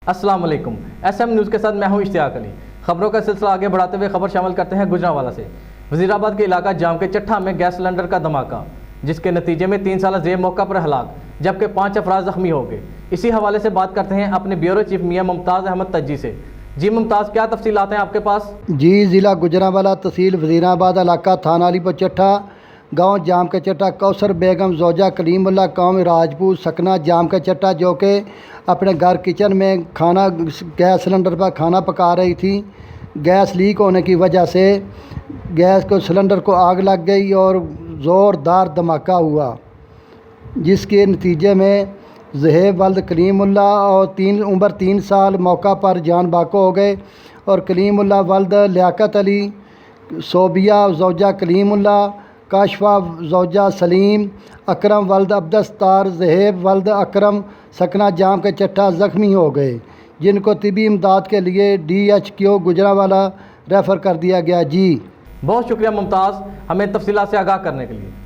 अस्सलाम वालेकुम। SM news के साथ मैं हूं इश्तियाक अली। खबरों का सिलसिला आगे बढ़ाते हुए खबर शामिल करते हैं गुजरांवाला से। वजीराबाद के इलाका जाम के चट्ठा में गैस सिलेंडर का धमाका, जिसके नतीजे में 3 साल जेब मौका पर हलाक, जबकि 5 अफराद जख्मी हो गए। इसी हवाले से बात करते हैं अपने ब्यूरो चीफ मियां मुमताज़ अहमद तज्जी से। जी मुमताज़, क्या तफसीलात हैं आपके पास? जी, ज़िला गुजरांवाला, तहसील वजीराबाद, इलाका थाना अलीपुर चट्ठा, गांव जाम के चट्टा। कौसर बेगम जोजा कलीमुल्ला कौम राजपूत सकना जाम के चट्टा, जो कि अपने घर किचन में खाना गैस सिलेंडर पर खाना पका रही थी। गैस लीक होने की वजह से गैस को सिलेंडर को आग लग गई और ज़ोरदार धमाका हुआ, जिसके नतीजे में ज़हेब वल्द कलीमुल्ला और उम्र 3 साल मौका पर जान बाको हो गए, और कलीमुल्ला वल्द लियाकत अली, सोबिया जोजा कलीमुल्ला, काशफा जोजा सलीम, अकरम वल्द अब्दस्तार, ज़हेब वल्द अकरम सकना जाम के चट्टा ज़ख्मी हो गए, जिनको तिबी इमदाद के लिए DHQ गुजरांवाला रेफ़र कर दिया गया। जी बहुत शुक्रिया मुमताज़, हमें तफसीलात से आगाह करने के लिए।